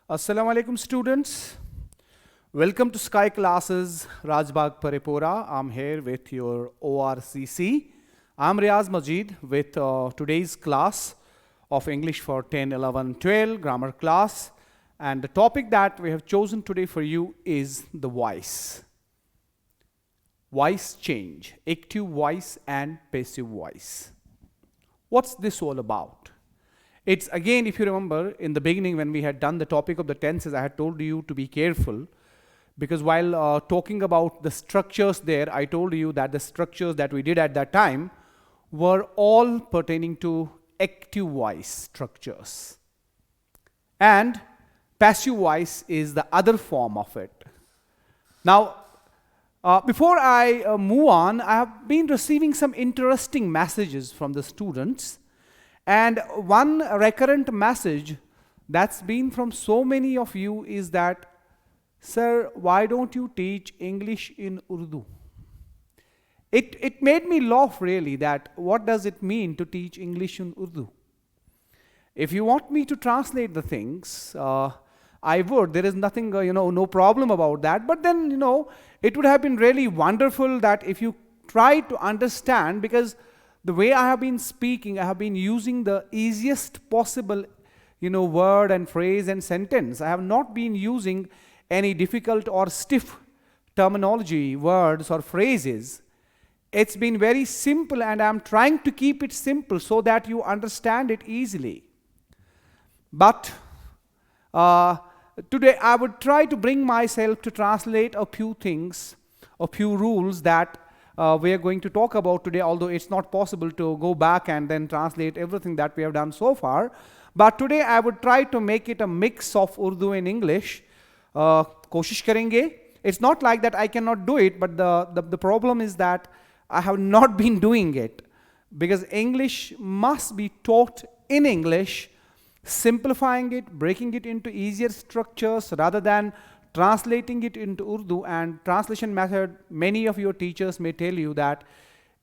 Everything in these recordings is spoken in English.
Assalamu alaikum students. Welcome to Sky Classes, Rajbagh Paripura. I'm here with your ORCC. I'm Riaz Majid with today's class of English for 10, 11, 12 grammar class. And the topic that we have chosen today for you is the voice. Voice change, active voice and passive voice. What's this all about? It's again, if you remember, in the beginning when we had done the topic of the tenses, I had told you to be careful because while talking about the structures there, I told you that the structures that we did at that time were all pertaining to active voice structures. And passive voice is the other form of it. Now, before I move on, I have been receiving some interesting messages from the students. And one recurrent message that's been from so many of you is that, sir, why don't you teach English in Urdu? It made me laugh really, that what does it mean to teach English in Urdu? If you want me to translate the things, I would. There is nothing, no problem about that. But then, it would have been really wonderful that if you try to understand, because the way I have been speaking, I have been using the easiest possible, word and phrase and sentence. I have not been using any difficult or stiff terminology, words or phrases. It's been very simple and I'm trying to keep it simple so that you understand it easily. But today I would try to bring myself to translate a few things, a few rules that we are going to talk about today, although it's not possible to go back and then translate everything that we have done so far. But today I would try to make it a mix of Urdu and English. Koshish karenge. It's not like that I cannot do it, but the problem is that I have not been doing it. Because English must be taught in English, simplifying it, breaking it into easier structures rather than translating it into Urdu. And translation method, many of your teachers may tell you that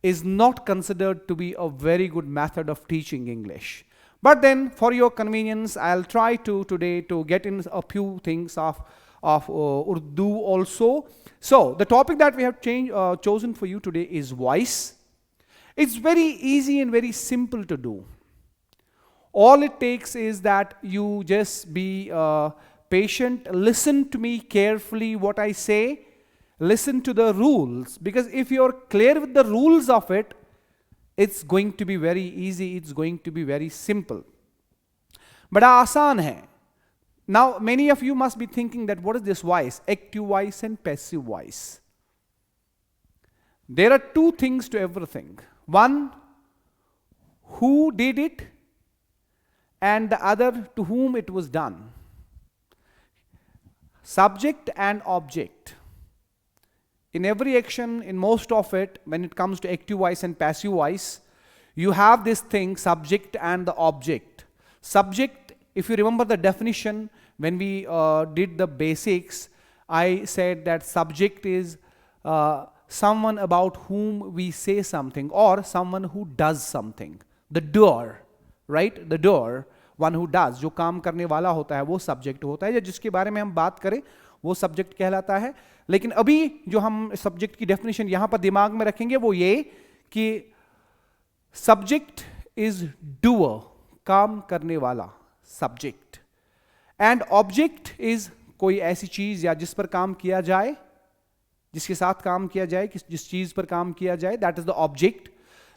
is not considered to be a very good method of teaching English. But then for your convenience, I'll try to today to get in a few things of Urdu also. So the topic that we have chosen for you today is voice. It's very easy and very simple to do. All it takes is that you just be patient, listen to me carefully what I say, listen to the rules, because if you're clear with the rules of it, it's going to be very easy, it's going to be very simple. Bada aasan hai. Now many of you must be thinking that what is this voice? Active voice and passive voice. There are two things to everything. One, who did it, and the other, to whom it was done. Subject and object. In every action, in most of it, when it comes to active voice and passive voice, you have this thing, subject and the object. Subject, if you remember the definition, when we did the basics, I said that subject is someone about whom we say something or someone who does something. The doer, right? The doer. One who does, जो काम करने वाला होता है वो subject होता है, या जिसके बारे में हम बात करें वो सब्जेक्ट कहलाता है. लेकिन अभी जो हम सब्जेक्ट की डेफिनेशन यहां पर दिमाग में रखेंगे वो ये कि सब्जेक्ट इज डूअर, काम करने वाला सब्जेक्ट, एंड ऑब्जेक्ट इज कोई ऐसी चीज या जिस पर काम किया जाए, जिसके साथ काम किया जाए, जिस चीज पर काम किया जाए, that is the object.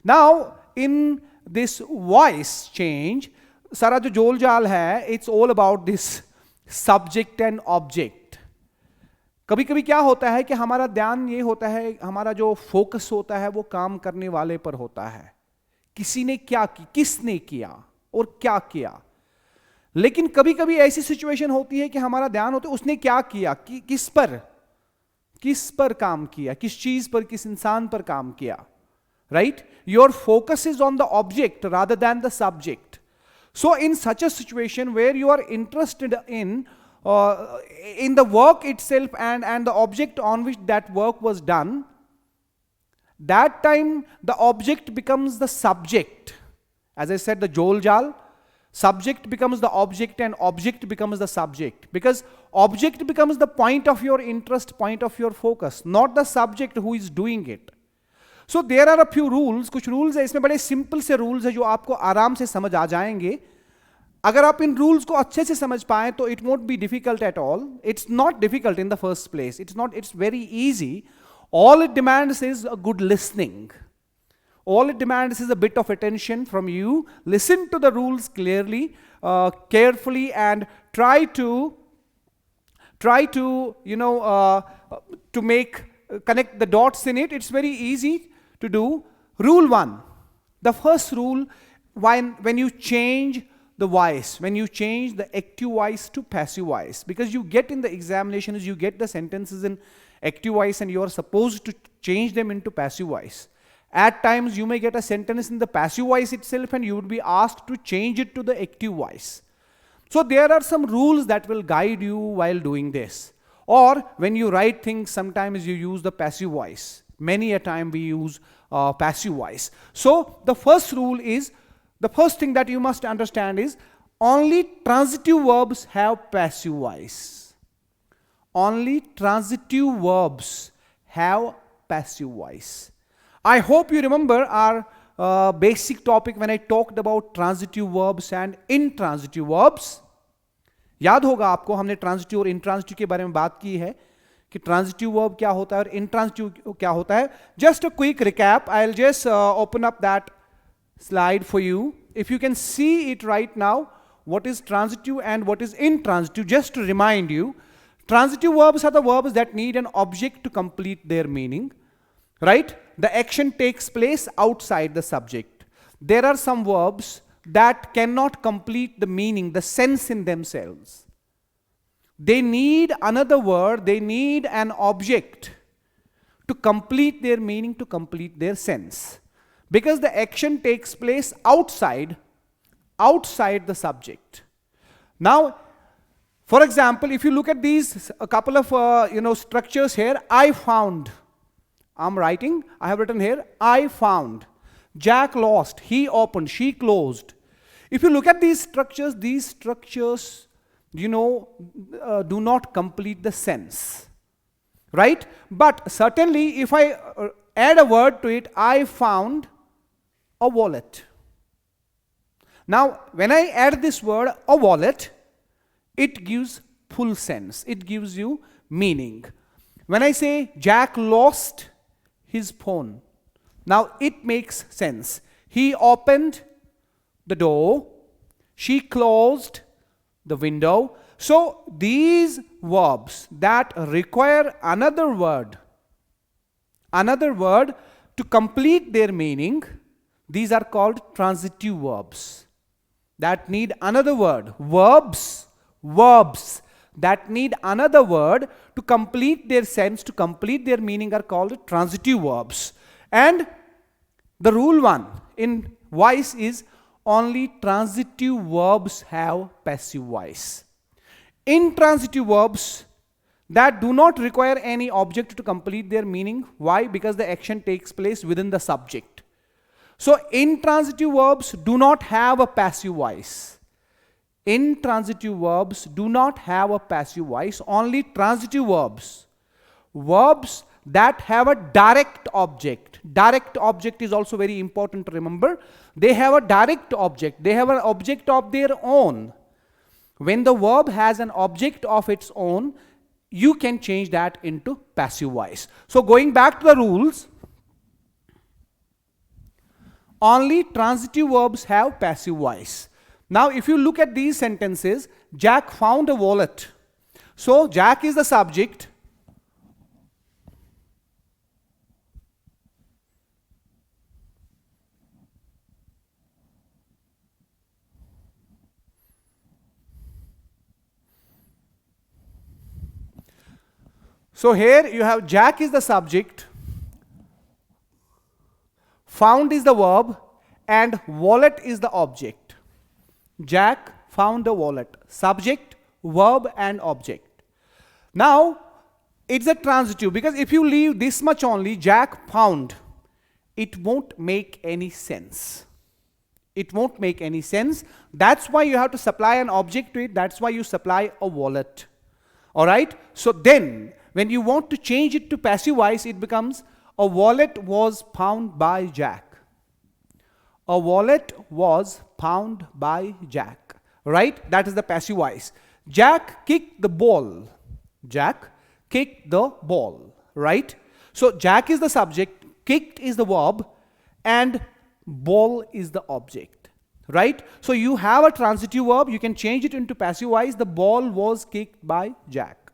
Now in this voice change, सारा जो जोल जाल है, it's all about this subject and object. कभी कभी क्या होता है कि हमारा ध्यान ये होता है, हमारा जो फोकस होता है वो काम करने वाले पर होता है, किसी ने क्या की, किसने किया और क्या किया. लेकिन कभी कभी ऐसी सिचुएशन होती है कि हमारा ध्यान होता है उसने क्या किया, किस पर काम किया, किस चीज पर, किस इंसान पर काम किया. Right? Your focus is on the object rather than the subject. So in such a situation where you are interested in the work itself and the object on which that work was done, that time the object becomes the subject. As I said, the jol jal, subject becomes the object and object becomes the subject, because object becomes the point of your interest, point of your focus, not the subject who is doing it. So there are a few rules, कुछ rules है, इसमें बड़े simple से rules है जो आपको आराम से समझ आ जाएंगे. अगर आप इन rules को अच्छे से समझ पाएं तो it won't be difficult at all. It's not difficult in the first place. It's very easy. All it demands is a good listening. All it demands is a bit of attention from you. Listen to the rules clearly, carefully, and try to connect the dots in it. It's very easy to do. Rule 1. The first rule, when you change the voice, when you change the active voice to passive voice, because you get in the examinations, you get the sentences in active voice and you are supposed to change them into passive voice. At times you may get a sentence in the passive voice itself and you would be asked to change it to the active voice. So there are some rules that will guide you while doing this. Or when you write things, sometimes you use the passive voice. Many a time we use passive voice. So the first rule is, the first thing that you must understand is, only transitive verbs have passive voice. Only transitive verbs have passive voice. I hope you remember our basic topic when I talked about transitive verbs and intransitive verbs. याद होगा आपको, हमने transitive और intransitive के बारे में बात की है कि ट्रांजिटिव वर्ब क्या होता है और इंट्रांजिटिव क्या होता है. Just a quick recap, I will just open up that slide for you. If you can see it right now, what is transitive and what is intransitive, just to remind you, transitive verbs are the verbs that need an object to complete their meaning, right? The action takes place outside the subject. There are some verbs that cannot complete the meaning, the sense in themselves. They need another word, they need an object to complete their meaning, to complete their sense. Because the action takes place outside the subject. Now, for example, if you look at these, a couple of structures here, I found. I'm writing, I have written here, I found. Jack lost, he opened, she closed. If you look at these structures, do not complete the sense, right? But certainly, if I add a word to it, I found a wallet. Now, when I add this word, a wallet, it gives full sense. It gives you meaning. When I say Jack lost his phone, now it makes sense. He opened the door, she closed the window. So these verbs that require another word to complete their meaning, these are called transitive verbs that need another word. Verbs that need another word to complete their sense, to complete their meaning, are called transitive verbs. And the rule 1 in voice is, only transitive verbs have passive voice. Intransitive verbs that do not require any object to complete their meaning. Why? Because the action takes place within the subject. So intransitive verbs do not have a passive voice. Intransitive verbs do not have a passive voice. Only transitive verbs. Verbs that have a direct object. Direct object is also very important to remember. They have a direct object. They have an object of their own. When the verb has an object of its own, you can change that into passive voice. So going back to the rules, only transitive verbs have passive voice. Now if you look at these sentences, Jack found a wallet. So Jack is the subject. So here you have Jack is the subject, found is the verb, and wallet is the object. Jack found a wallet. Subject, verb, and object. Now, it's a transitive, because if you leave this much only, Jack found, it won't make any sense. It won't make any sense. That's why you have to supply an object to it. That's why you supply a wallet. All right? So then, when you want to change it to passive voice, it becomes a wallet was found by Jack. A wallet was found by Jack. Right? That is the passive voice. Jack kicked the ball. Jack kicked the ball. Right? So Jack is the subject, kicked is the verb, and ball is the object. Right? So you have a transitive verb, you can change it into passive voice. The ball was kicked by Jack.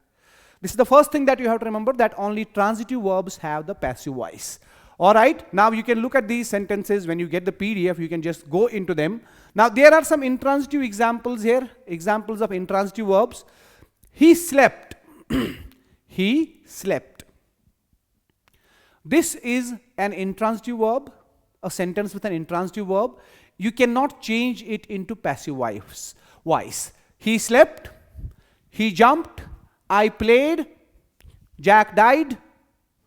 This is the first thing that you have to remember, that only transitive verbs have the passive voice. All right, now you can look at these sentences. When you get the PDF, you can just go into them. Now there are some intransitive examples here, examples of intransitive verbs. He slept. He slept. This is an intransitive verb, a sentence with an intransitive verb. You cannot change it into passive voice. He slept, he jumped, I played, Jack died,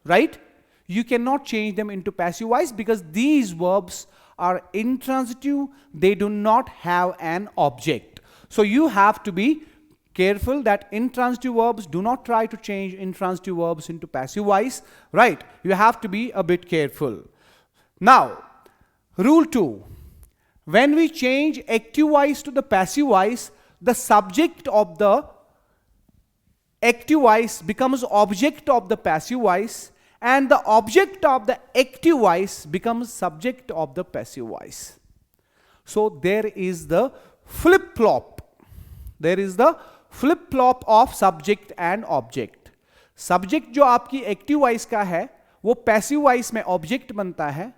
right? You cannot change them into passive voice because these verbs are intransitive. They do not have an object. So you have to be careful that intransitive verbs, do not try to change intransitive verbs into passive voice, right? You have to be a bit careful. Now, rule 2. When we change active voice to the passive voice, the subject of the active voice becomes object of the passive voice, and the object of the active voice becomes subject of the passive voice. So there is the flip-flop. There is the flip-flop of subject and object. Subject जो आपकी active voice का है, वो passive voice में object बनता है,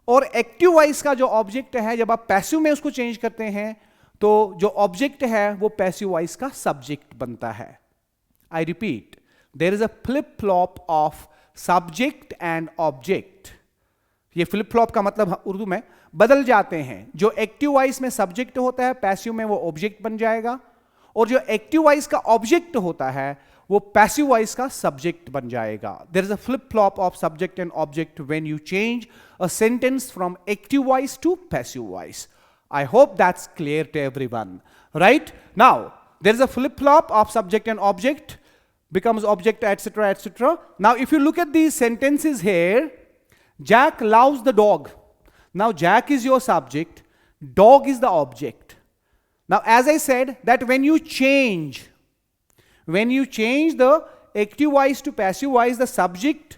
और active voice का जो ऑब्जेक्ट है, जब आप पैसिव में उसको चेंज करते हैं तो जो ऑब्जेक्ट है वो पैसिव वॉइस का सब्जेक्ट बनता है. I repeat, there is a flip flop of subject and object. ये फ्लिप फ्लॉप का मतलब उर्दू में बदल जाते हैं. जो एक्टिव वॉइस में सब्जेक्ट होता है, पैसिव में वो ऑब्जेक्ट बन जाएगा, और जो एक्टिव वॉइस का ऑब्जेक्ट होता है वो पैसिव वॉइस का सब्जेक्ट बन जाएगा. There is a flip flop of subject and object when you change a sentence from active voice to passive voice. I hope that's clear to everyone. Right? Now, there is a flip-flop of subject and object, becomes object, etc., etc. Now, if you look at these sentences here, Jack loves the dog. Now, Jack is your subject, dog is the object. Now, as I said, that when you change the active voice to passive voice, the subject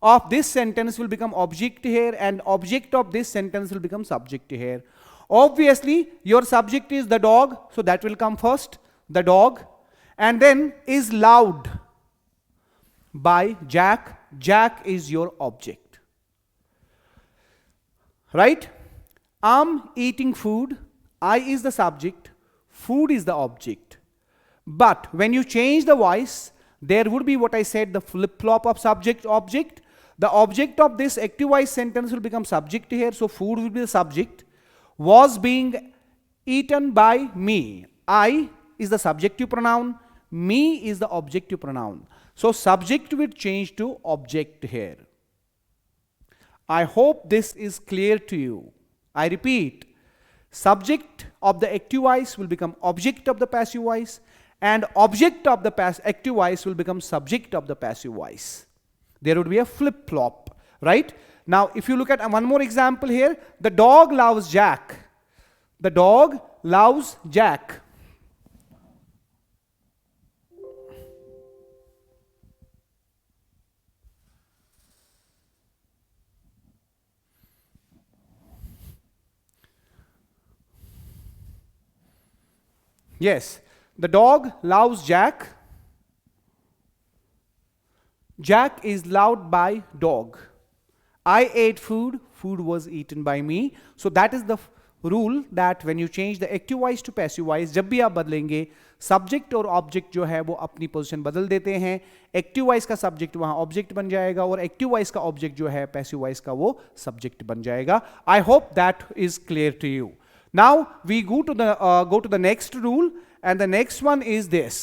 of this sentence will become object here, and object of this sentence will become subject here. Obviously, your subject is the dog, so that will come first, the dog, and then is loved by Jack. Jack is your object. Right? I'm eating food, I is the subject, food is the object. But when you change the voice, there would be what I said, the flip-flop of subject-object. The object of this active voice sentence will become subject here, so food will be the subject. Was being eaten by me. I is the subjective pronoun, me is the objective pronoun. So subject will change to object here. I hope this is clear to you. I repeat, subject of the active voice will become object of the passive voice, and object of the active voice will become subject of the passive voice. There would be a flip-flop, right? Now, if you look at one more example here, the dog loves Jack. The dog loves Jack. Yes, the dog loves Jack. Jack is loved by dog. I ate food, food was eaten by me. So that is the rule that when you change the active voice to passive voice, जब भी आप बदलेंगे subject और object जो है वो अपनी position बदल देते हैं. एक्टिव वॉइस का सब्जेक्ट वहां ऑब्जेक्ट बन जाएगा और एक्टिव वॉइस का ऑब्जेक्ट जो है पैसिव वॉइस का वो सब्जेक्ट बन जाएगा. I hope that is clear to you. Now we go to the next rule, and the next one is this.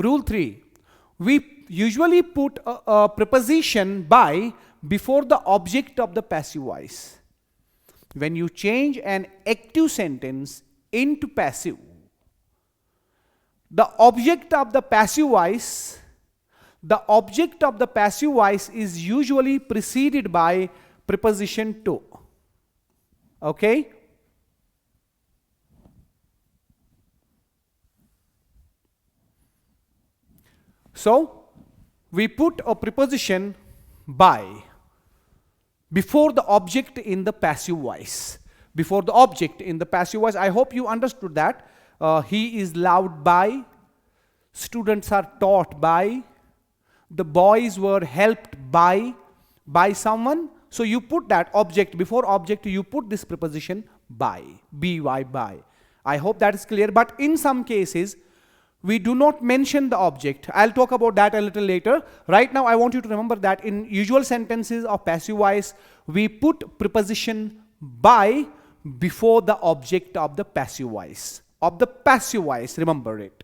Rule 3. We usually put a preposition by before the object of the passive voice. when you change an active sentence into passive, the object of the passive voice is usually preceded by preposition to. Okay? So, we put a preposition by before the object in the passive voice. Before the object in the passive voice. I hope you understood that. He is loved by, students are taught by, the boys were helped by someone. So you put that object, before object you put this preposition by, by. I hope that is clear, but in some cases, we do not mention the object. I'll talk about that a little later. Right now, I want you to remember that in usual sentences of passive voice, we put preposition by before the object of the passive voice. Remember it.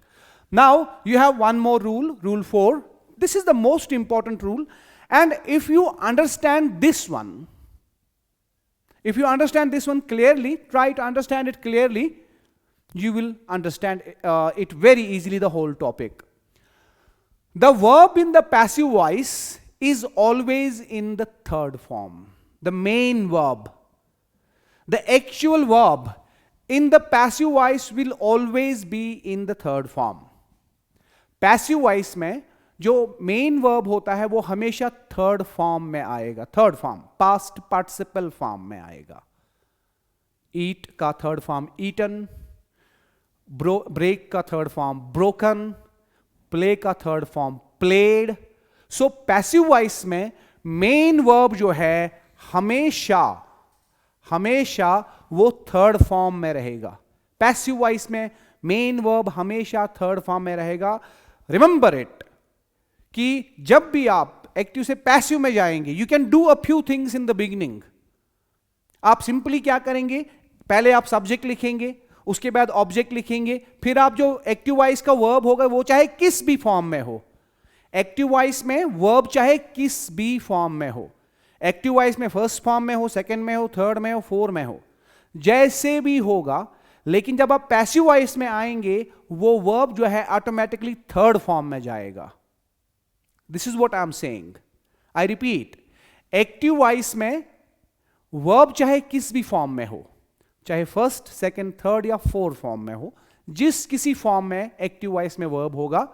Now, you have one more rule, rule 4. This is the most important rule. And if you understand this one clearly, try to understand it clearly, you will understand it very easily, the whole topic. The verb in the passive voice is always in the third form, the main verb. The actual verb in the passive voice will always be in the third form. Passive voice में जो main verb होता है वो हमेशा third form में आएगा, third form, past participle form में आएगा. Eat का third form eaten, break का third form broken, play का third form played. So passive voice में main verb जो है हमेशा वो third form में रहेगा. Passive voice में main verb हमेशा third form में रहेगा. Remember it कि जब भी आप एक्टिव से पैसिव में जाएंगे, you can do a few things in the beginning. आप सिंपली क्या करेंगे, पहले आप सब्जेक्ट लिखेंगे, उसके बाद ऑब्जेक्ट लिखेंगे, फिर आप जो एक्टिव वॉइस का वर्ब होगा वो चाहे किस भी फॉर्म में हो. एक्टिव वॉइस में वर्ब चाहे किस भी फॉर्म में हो. एक्टिव वॉइस में फर्स्ट फॉर्म में हो, सेकंड में हो, थर्ड में हो, फोर्थ में हो, जैसे भी होगा. लेकिन जब आप पैसिव वॉइस में आएंगे वो वर्ब जो है ऑटोमेटिकली थर्ड फॉर्म में जाएगा. This is what I am saying. I repeat, active voice में वर्ब चाहे किस भी फॉर्म में हो, चाहे फर्स्ट, सेकंड, थर्ड या फोर्थ फॉर्म में हो, जिस किसी फॉर्म में एक्टिव वॉइस में वर्ब होगा,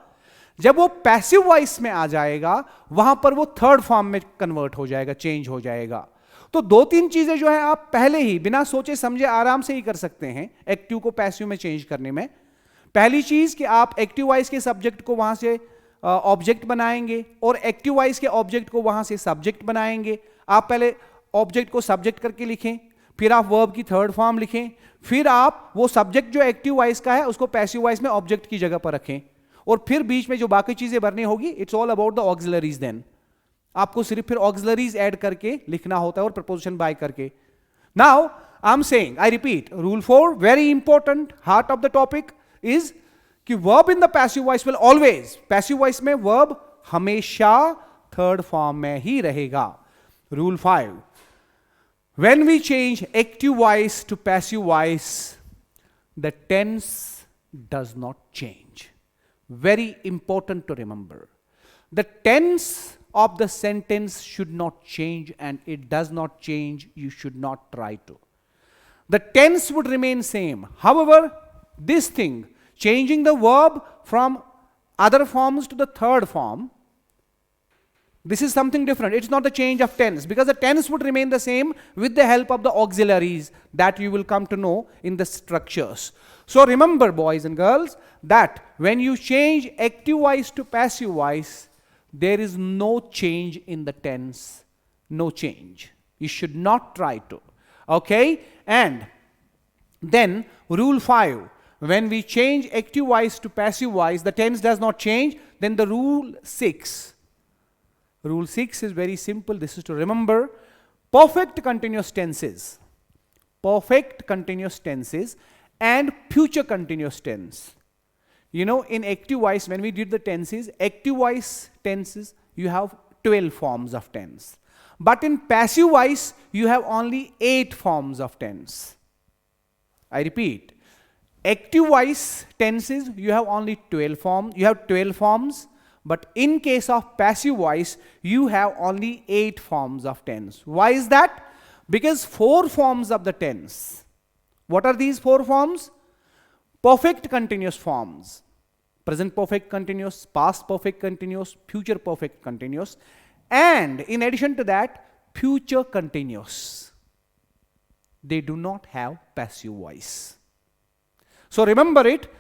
जब वो पैसिव वॉइस में आ जाएगा वहां पर वो थर्ड फॉर्म में कन्वर्ट हो जाएगा, चेंज हो जाएगा. तो दो तीन चीजें जो है आप पहले ही बिना सोचे समझे आराम से ही कर सकते हैं एक्टिव को पैसिव में चेंज करने में. पहली चीज कि आप एक्टिव वॉइस के सब्जेक्ट को वहां से ऑब्जेक्ट बनाएंगे और एक्टिव वॉइस के ऑब्जेक्ट को वहां से सब्जेक्ट बनाएंगे. आप पहले ऑब्जेक्ट को सब्जेक्ट करके लिखें, फिर आप वर्ब की थर्ड फॉर्म लिखें, फिर आप वो सब्जेक्ट जो एक्टिव वॉइस का है उसको पैसिव वॉइस में ऑब्जेक्ट की जगह पर रखें, और फिर बीच में जो बाकी चीजें भरनी होगी, it's all about the auxiliaries. Then आपको सिर्फ फिर ऑक्सिलरीज ऐड करके लिखना होता है और प्रपोजिशन बाय करके. Now I am saying, I repeat, rule 4 very important, heart of the topic is कि verb in the passive voice will always, passive voice में वर्ब हमेशा थर्ड फॉर्म में ही रहेगा. Rule 5, when we change active voice to passive voice, the tense does not change. Very important to remember. The tense of the sentence should not change, and it does not change. You should not try to. The tense would remain same. However, this thing, changing the verb from other forms to the third form, this is something different. It's not the change of tense, because the tense would remain the same with the help of the auxiliaries that you will come to know in the structures. So remember, boys and girls, that when you change active voice to passive voice, there is no change in the tense. No change. You should not try to. Okay? And then rule 5, when we change active voice to passive voice, the tense does not change. Then the rule 6. Rule 6 is very simple. This is to remember perfect continuous tenses. Perfect continuous tenses and future continuous tense. You know, in active voice, when we did the tenses, active voice tenses, you have 12 forms of tense. But in passive voice, you have only 8 forms of tense. I repeat, active voice tenses, you have only 12 forms. You have 12 forms. But in case of passive voice, you have only 8 forms of tense. Why is that? Because 4 forms of the tense. What are these 4 forms? Perfect continuous forms. Present perfect continuous, past perfect continuous, future perfect continuous, and in addition to that, future continuous. They do not have passive voice. So remember it,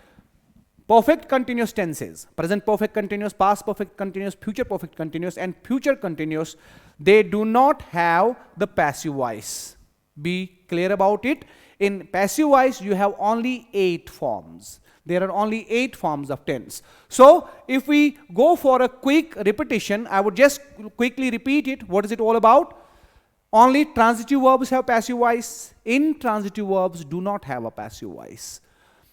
perfect continuous tenses, present perfect continuous, past perfect continuous, future perfect continuous, and future continuous, they do not have the passive voice. Be clear about it. In passive voice, you have only 8 forms. There are only 8 forms of tense. So if we go for a quick repetition, I would just quickly repeat it. What is it all about? Only transitive verbs have passive voice. Intransitive verbs do not have a passive voice.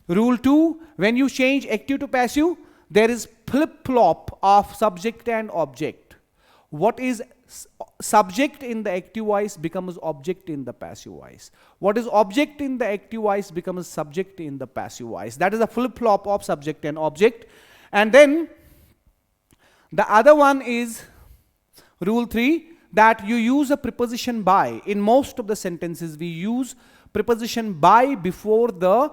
Rule 2, when you change active to passive, there is flip-flop of subject and object. What is subject in the active voice becomes object in the passive voice. What is object in the active voice becomes subject in the passive voice. That is a flip-flop of subject and object. And then the other one is rule 3, that you use a preposition by. In most of the sentences, we use preposition by before the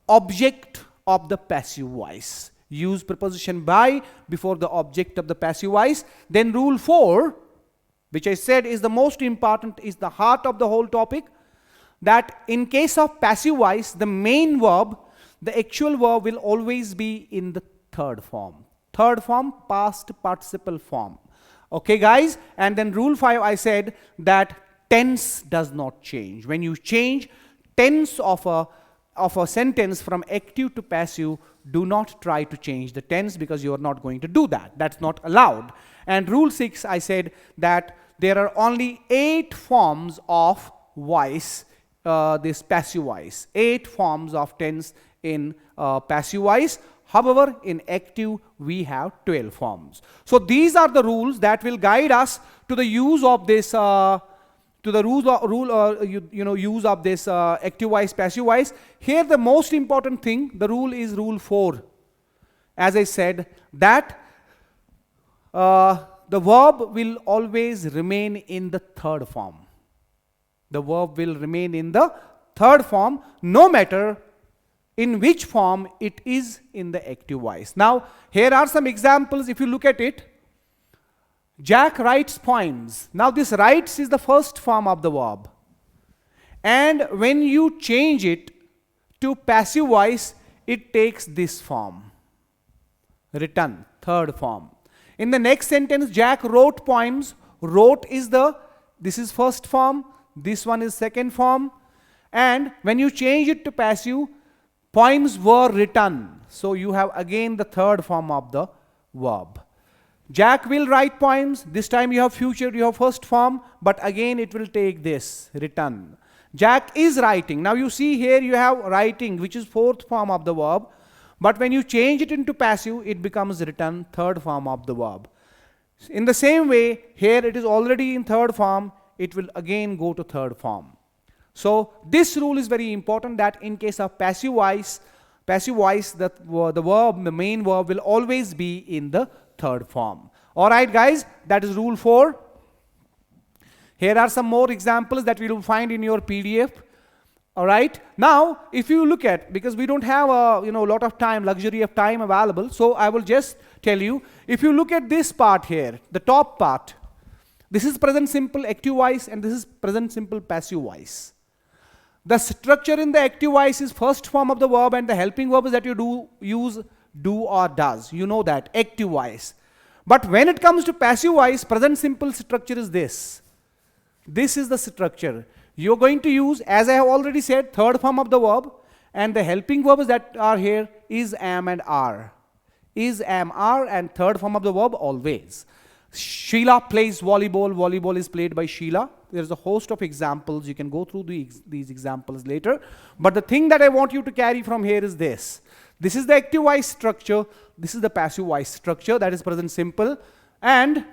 object of the passive voice. Use preposition by before the object of the passive voice. Then rule 4, which I said is the most important, is the heart of the whole topic, that in case of passive voice, the main verb, the actual verb will always be in the third form. Third form, past participle form. Okay guys, and then rule 5, I said that tense does not change. When you change tense of a sentence from active to passive, do not try to change the tense, because you are not going to do that. That's not allowed. And rule 6, I said that there are only 8 forms of voice, this passive voice. 8 forms of tense in passive voice. However, in active, we have 12 forms. So these are the rules that will guide us to the use of this use of this active voice, passive voice. Here the most important thing, the rule is rule 4. As I said, that the verb will always remain in the third form. The verb will remain in the third form, no matter in which form it is in the active voice. Now, here are some examples. If you look at it, Jack writes poems. Now, this writes is the first form of the verb. And when you change it to passive voice, it takes this form. Written, third form. In the next sentence, Jack wrote poems. Wrote is this is first form. This one is second form. And when you change it to passive, poems were written. So you have again the third form of the verb. Jack will write poems. This time you have future, you have first form, but again it will take this, written. Jack is writing. Now you see here you have writing, which is fourth form of the verb. But when you change it into passive, it becomes written, third form of the verb. In the same way, here it is already in third form, it will again go to third form. So this rule is very important, that in case of passive voice, the verb, the main verb will always be in the third form. Alright guys, that is rule 4. Here are some more examples that we will find in your PDF. Alright, now if you look at, because we don't have a lot of time, luxury of time available, so I will just tell you, if you look at this part here, the top part, this is present simple active voice and this is present simple passive voice. The structure in the active voice is first form of the verb, and the helping verbs that you use do or does. You know that, active voice. But when it comes to passive voice, present simple structure is this. This is the structure. You're going to use, as I have already said, third form of the verb, and the helping verbs that are here is, am, and are. Is, am, are, and third form of the verb always. Sheila plays volleyball. Volleyball is played by Sheila. There's a host of examples. You can go through these examples later. But the thing that I want you to carry from here is this. This is the active voice structure. This is the passive voice structure, that is present simple. And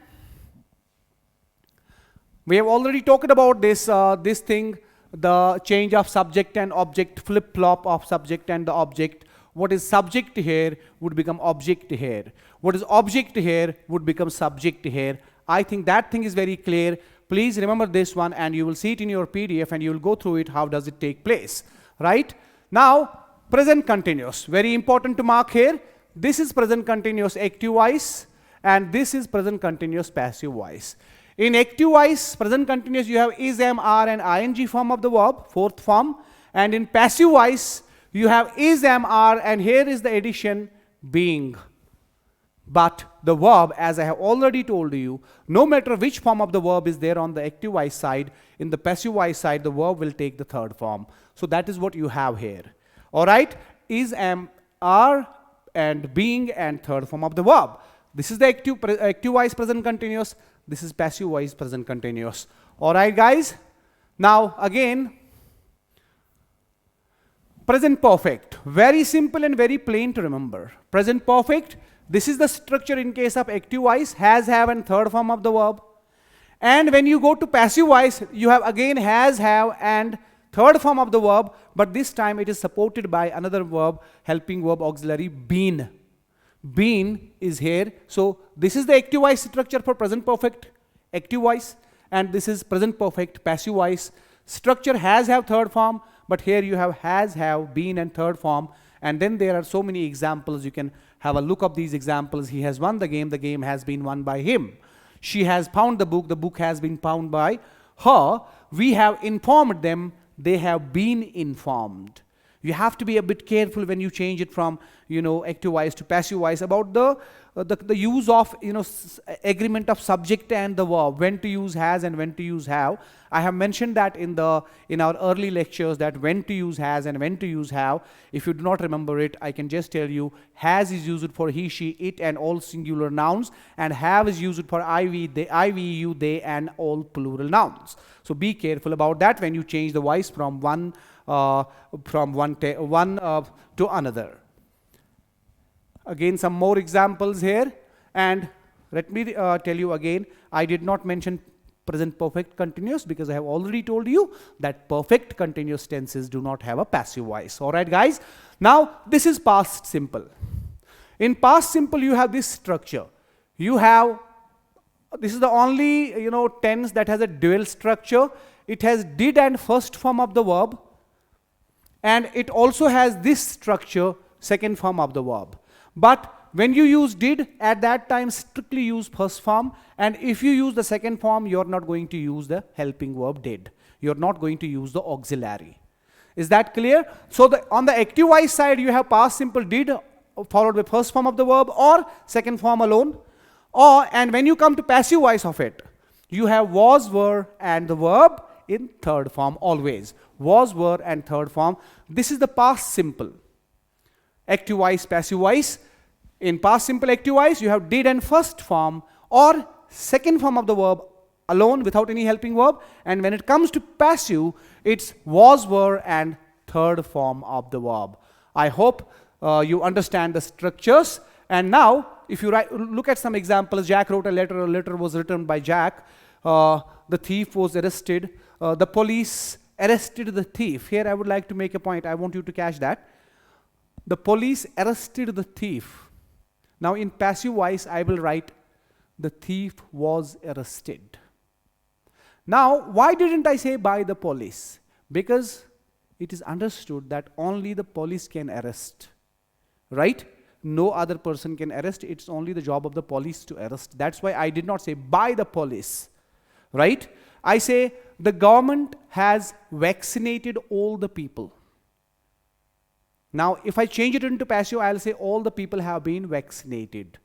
We have already talked about this, this thing, the change of subject and object, flip-flop of subject and the object. What is subject here would become object here. What is object here would become subject here. I think that thing is very clear. Please remember this one, and you will see it in your PDF, and you will go through it, how does it take place, right? Now, present continuous, very important to mark here. This is present continuous active voice, and this is present continuous passive voice. In active voice, present continuous, you have is, am, are, and ing form of the verb, fourth form. And in passive voice, you have is, am, are, and here is the addition, being. But the verb, as I have already told you, no matter which form of the verb is there on the active voice side, in the passive voice side, the verb will take the third form. So that is what you have here. All right? Is, am, are, and being, and third form of the verb. This is the active voice present continuous. This is passive voice present continuous. All right, guys? Now, again, present perfect. Very simple and very plain to remember. Present perfect. This is the structure in case of active voice, has, have, and third form of the verb. And when you go to passive voice, you have again has, have, and third form of the verb, but this time it is supported by another verb, helping verb auxiliary, been. Been is here. So this is the active voice structure for present perfect, active voice, and this is present perfect, passive voice. Structure has, have, third form, but here you have has, have, been, and third form. And then there are so many examples. You can have a look up these examples. He has won the game has been won by him. She has found the book has been found by her. We have informed them, they have been informed. You have to be a bit careful when you change it from, active voice to passive voice about the use of, agreement of subject and the verb, when to use has and when to use have. I have mentioned that in our early lectures, that when to use has and when to use have. If you do not remember it, I can just tell you, has is used for he, she, it, and all singular nouns, and have is used for I, we, you, they, and all plural nouns. So be careful about that when you change the voice from one to another. Again, some more examples here, and let me tell you again, I did not mention present perfect continuous because I have already told you that perfect continuous tenses do not have a passive voice. All right, guys. Now this is past simple. In past simple, you have this structure. You have, this is the only tense that has a dual structure. It has did and first form of the verb, and it also has this structure, second form of the verb. But when you use did, at that time strictly use first form, and if you use the second form, you're not going to use the helping verb did. You're not going to use the auxiliary. Is that clear? So on the active voice side, you have past simple did followed by first form of the verb or second form alone. And when you come to passive voice of it, you have was, were, and the verb in third form always. Was, were, and third form. This is the past simple. Active voice, passive voice. In past simple active voice, you have did and first form or second form of the verb alone without any helping verb. And when it comes to passive, it's was, were, and third form of the verb. I hope you understand the structures. And now, if you look at some examples, Jack wrote a letter was written by Jack. The thief was arrested. The police arrested the thief. Here I would like to make a point. I want you to catch that. The police arrested the thief. Now in passive voice, I will write the thief was arrested. Now, why didn't I say by the police? Because it is understood that only the police can arrest, right? No other person can arrest. It's only the job of the police to arrest. That's why I did not say by the police, right? I say the government has vaccinated all the people. Now, if I change it into passive, I'll say all the people have been vaccinated.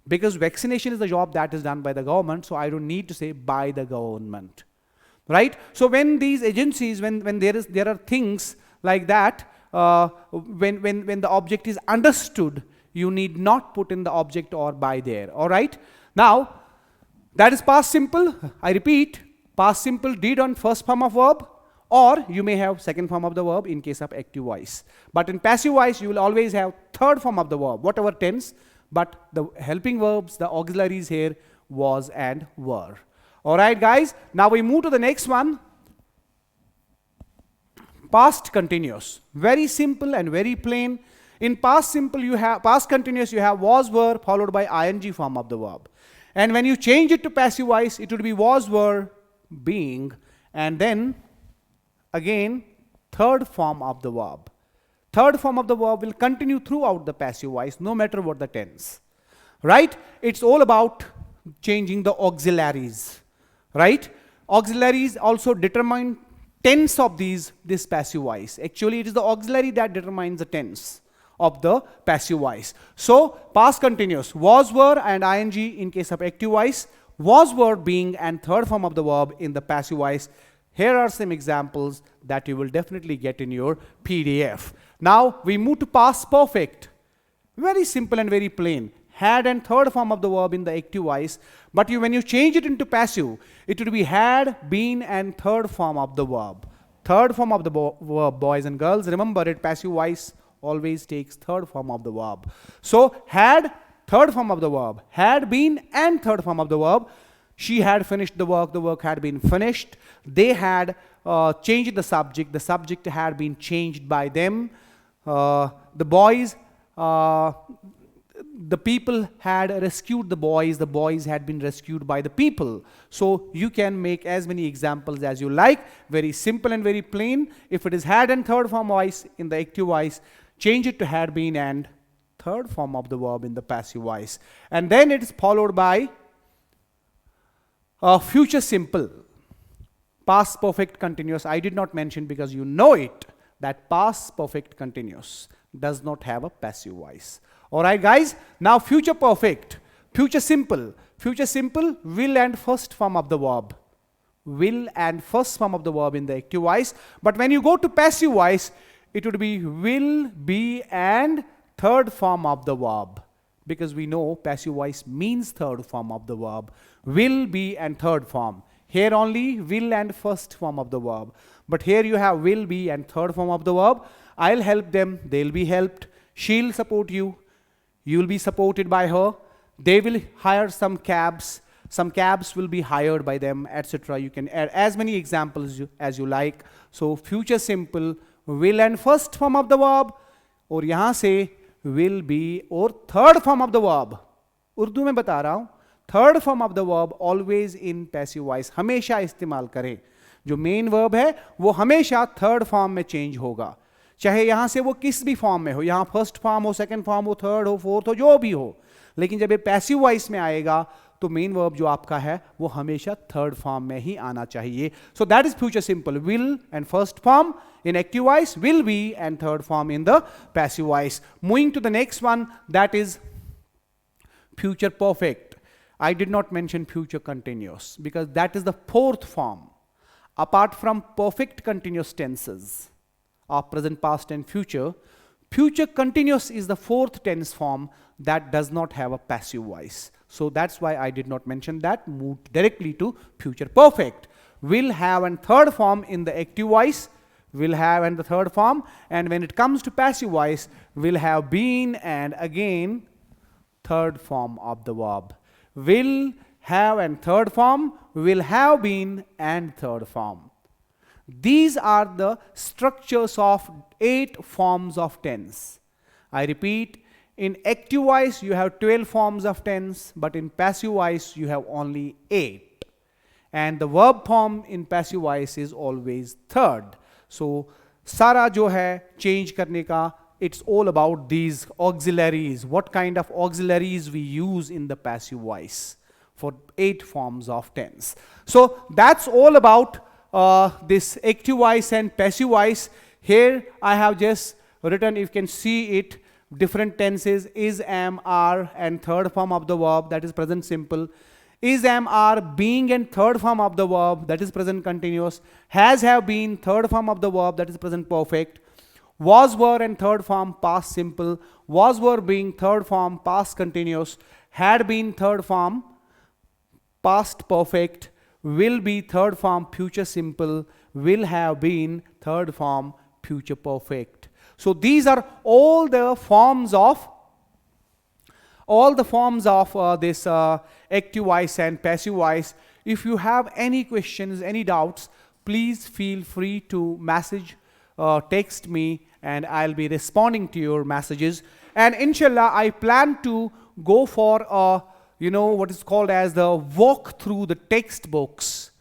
Because vaccination is the job that is done by the government, so I don't need to say by the government. Right? So when these agencies, when there are things like that, when the object is understood, you need not put in the object or by there. All right? Now, that is past simple. I repeat, past simple did on first form of verb, or you may have second form of the verb in case of active voice. But in passive voice, you will always have third form of the verb, whatever tense, but the helping verbs, the auxiliaries here, was and were. Alright guys, now we move to the next one. Past continuous. Very simple and very plain. In past continuous you have was, were followed by ing form of the verb. And when you change it to passive voice, it would be was, were, being, and then again third form of the verb. Third form of the verb will continue throughout the passive voice no matter what the tense. Right? It's all about changing the auxiliaries. Right? Auxiliaries also determine tense of this passive voice. Actually, it is the auxiliary that determines the tense of the passive voice. So, past continuous, was, were and ing in case of active voice, was, were, being and third form of the verb in the passive voice. Here are some examples that you will definitely get in your PDF. Now, we move to past perfect. Very simple and very plain. Had and third form of the verb in the active voice, but when you change it into passive, it would be had, been and third form of the verb. Third form of the verb, boys and girls. Remember it, passive voice always takes third form of the verb. So, had, third form of the verb. Had been and third form of the verb. She had finished the work had been finished. They had changed the subject had been changed by them. The boys, the people had rescued the boys had been rescued by the people. So you can make as many examples as you like, very simple and very plain. If it is had and third form voice in the active voice, change it to had been and third form of the verb in the passive voice. And then it is followed by future simple, past perfect continuous. I did not mention because you know it, that past perfect continuous does not have a passive voice. Alright guys, now future perfect, future simple, will and first form of the verb. Will and first form of the verb in the active voice. But when you go to passive voice, it would be will, be and third form of the verb. Because we know passive voice means third form of the verb. Will, be and third form. Here only will and first form of the verb. But here you have will, be and third form of the verb. I'll help them, they'll be helped. She'll support you. You'll be supported by her. They will hire some cabs. Some cabs will be hired by them, etc. You can add as many examples as you like. So future simple, will and first form of the verb. और यहाँ से will be और third form of the verb. Urdu में बता रहा हूँ. Third form of the verb always in passive voice. हमेशा इस्तेमाल करें. जो main verb है वो हमेशा third form में change होगा. चाहे यहाँ से वो किस भी फॉर्म में हो, यहाँ फर्स्ट फॉर्म हो, सेकंड फॉर्म हो, थर्ड हो, फोर्थ हो, जो भी हो, लेकिन जब ये पैसिव वॉइस में आएगा तो मेन वर्ब जो आपका है वो हमेशा थर्ड फॉर्म में ही आना चाहिए. So that is future simple, will and first form in active voice, will be and third form in the passive voice. Moving to the next one, that is future perfect. I did not mention future continuous because that is the fourth form. Apart from perfect continuous tenses of present, past and future, future continuous is the fourth tense form that does not have a passive voice. So that's why I did not mention that. Move directly to future perfect. Will have and third form in the active voice, will have and the third form, and when it comes to passive voice, will have been and again third form of the verb. Will have and third form, will have been and third form. These are the structures of 8 forms of tense. I repeat, in active voice you have 12 forms of tense, but in passive voice you have only 8. And the verb form in passive voice is always third. So, सारा जो है change करने का, it's all about these auxiliaries. What kind of auxiliaries we use in the passive voice for 8 forms of tense. So, that's all about this active voice and passive voice. Here I have just written, you can see it, different tenses, is, am, are and third form of the verb, that is present simple. Is, am, are, being and third form of the verb, that is present continuous. Has, have been, third form of the verb, that is present perfect. Was, were and third form, past simple. Was, were, being, third form, past continuous. Had been, third form, past perfect. Will be, third form, future simple. Will have been, third form, future perfect. So these are all the forms of this active voice and passive voice. If you have any questions, any doubts, please feel free to message, text me, and I'll be responding to your messages. And inshallah, I plan to go for a, what is called as the walk through the textbooks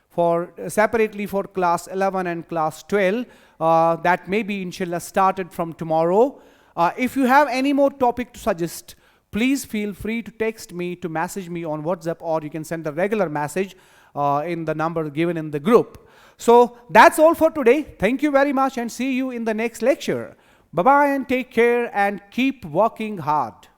for separately for class 11 and class 12. That may be inshallah started from tomorrow. If you have any more topic to suggest, please feel free to text me, to message me on WhatsApp, or you can send a regular message in the number given in the group. So that's all for today. Thank you very much and see you in the next lecture. Bye-bye and take care and keep working hard.